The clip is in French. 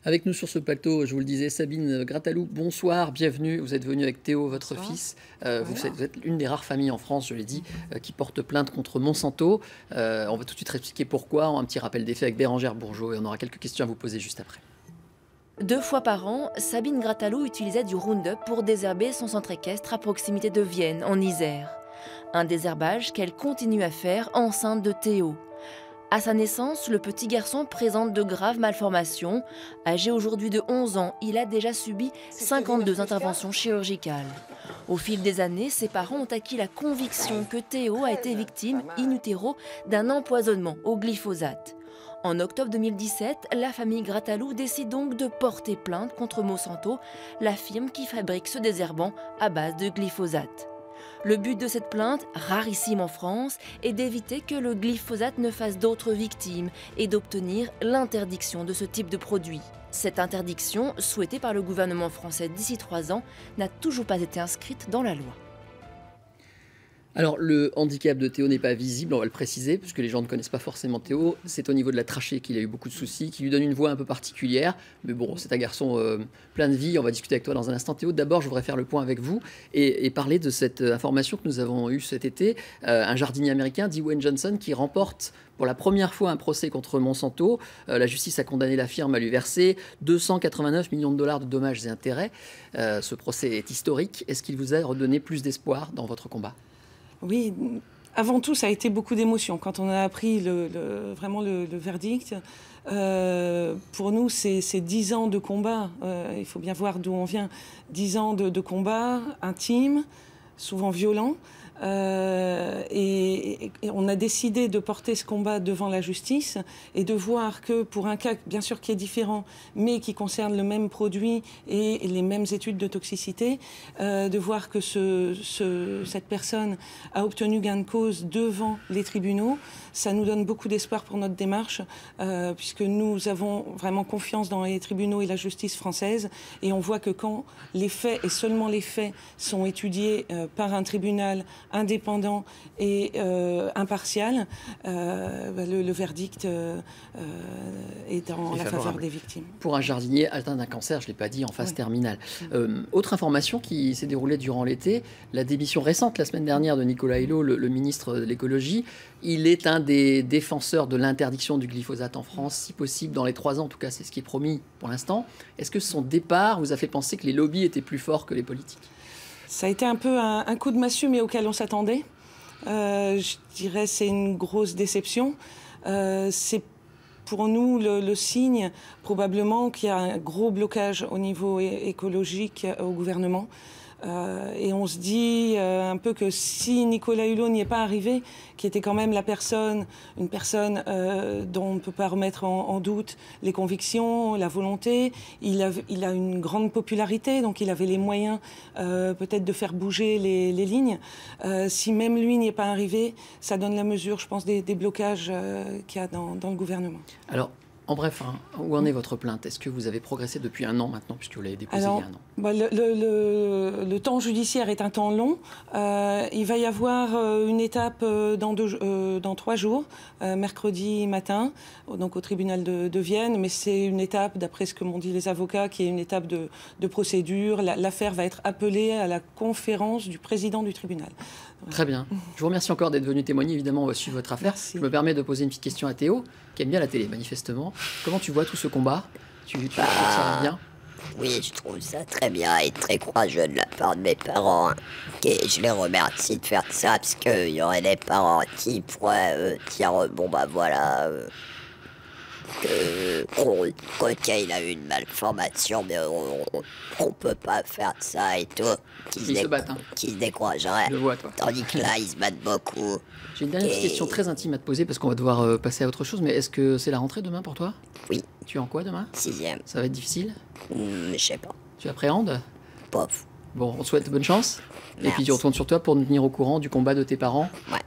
Avec nous sur ce plateau, je vous le disais, Sabine Grattalou, bonsoir, bienvenue. Vous êtes venue avec Théo, votre Bonsoir. fils. Vous, Voilà. vous êtes une des rares familles en France, je l'ai dit, qui porte plainte contre Monsanto. On va tout de suite expliquer pourquoi. Un petit rappel des faits avec Bérangère Bourgeot et on aura quelques questions à vous poser juste après. 2 fois par an, Sabine Grattalou utilisait du Roundup pour désherber son centre équestre à proximité de Vienne, en Isère. Un désherbage qu'elle continue à faire enceinte de Théo. À sa naissance, le petit garçon présente de graves malformations. Âgé aujourd'hui de 11 ans, il a déjà subi 52 interventions chirurgicales. Au fil des années, ses parents ont acquis la conviction que Théo a été victime in utero d'un empoisonnement au glyphosate. En octobre 2017, la famille Grattalou décide donc de porter plainte contre Monsanto, la firme qui fabrique ce désherbant à base de glyphosate. Le but de cette plainte, rarissime en France, est d'éviter que le glyphosate ne fasse d'autres victimes et d'obtenir l'interdiction de ce type de produit. Cette interdiction, souhaitée par le gouvernement français d'ici 3 ans, n'a toujours pas été inscrite dans la loi. Alors, le handicap de Théo n'est pas visible, on va le préciser, puisque les gens ne connaissent pas forcément Théo. C'est au niveau de la trachée qu'il a eu beaucoup de soucis, qui lui donne une voix un peu particulière. Mais bon, c'est un garçon plein de vie, on va discuter avec toi dans un instant. Théo, d'abord, je voudrais faire le point avec vous et parler de cette information que nous avons eue cet été. Un jardinier américain, Dwayne Johnson, qui remporte pour la première fois un procès contre Monsanto. La justice a condamné la firme à lui verser 289 millions de dollars de dommages et intérêts. Ce procès est historique. Est-ce qu'il vous a redonné plus d'espoir dans votre combat ? Oui, avant tout, ça a été beaucoup d'émotions. Quand on a appris vraiment le verdict, pour nous, c'est 10 ans de combat. Il faut bien voir d'où on vient. 10 ans de combat intime, souvent violent. Et on a décidé de porter ce combat devant la justice et de voir que pour un cas, bien sûr, qui est différent, mais qui concerne le même produit et les mêmes études de toxicité, de voir que cette personne a obtenu gain de cause devant les tribunaux, ça nous donne beaucoup d'espoir pour notre démarche, puisque nous avons vraiment confiance dans les tribunaux et la justice française, et on voit que quand les faits, et seulement les faits, sont étudiés par un tribunal indépendant et impartial, le verdict est dans la faveur des victimes. Pour un jardinier atteint d'un cancer, je ne l'ai pas dit, en phase terminale. Autre information qui s'est déroulée durant l'été, la démission récente la semaine dernière de Nicolas Hulot, le ministre de l'écologie. Il est un des défenseurs de l'interdiction du glyphosate en France, si possible dans les 3 ans, en tout cas c'est ce qui est promis pour l'instant. Est-ce que son départ vous a fait penser que les lobbies étaient plus forts que les politiques ? Ça a été un peu un coup de massue, mais auquel on s'attendait. Je dirais c'est une grosse déception. C'est pour nous le signe probablement qu'il y a un gros blocage au niveau écologique au gouvernement. Et on se dit un peu que si Nicolas Hulot n'y est pas arrivé, qui était quand même une personne dont on ne peut pas remettre en doute les convictions, la volonté, il a une grande popularité, donc il avait les moyens peut-être de faire bouger les lignes. Si même lui n'y est pas arrivé, ça donne la mesure, je pense, des blocages qu'il y a dans le gouvernement. Alors, en bref, où en est votre plainte? Est-ce que vous avez progressé depuis 1 an maintenant, puisque vous l'avez déposée il y a 1 an? Le temps judiciaire est un temps long. Il va y avoir une étape dans 3 jours, mercredi matin, donc au tribunal de Vienne. Mais c'est une étape, d'après ce que m'ont dit les avocats, qui est une étape de procédure. L'affaire va être appelée à la conférence du président du tribunal. Très bien. Je vous remercie encore d'être venu témoigner. Évidemment, on va suivre votre affaire. Merci. Je me permets de poser une petite question à Théo, qui aime bien la télé, manifestement. Comment tu vois tout ce combat? Tu trouves ça bien? Oui, je trouve ça très bien et très courageux de la part de mes parents. Et je les remercie de faire ça, parce qu'il y aurait des parents qui pourraient dire bon bah voilà, ok, il a eu une malformation, mais on peut pas faire ça et tout. Ils se battent, hein. Qui se décourageraient. Je le vois, toi. Tandis que là, ils se battent beaucoup. J'ai une dernière petite question très intime à te poser, parce qu'on va devoir passer à autre chose. Mais est-ce que c'est la rentrée demain pour toi? Oui. Tu es en quoi demain? 6e. Ça va être difficile? Je sais pas. Tu appréhendes? Pof. Bon, on te souhaite bonne chance. Et puis Merci. tu retournes sur toi pour nous tenir au courant du combat de tes parents. Ouais.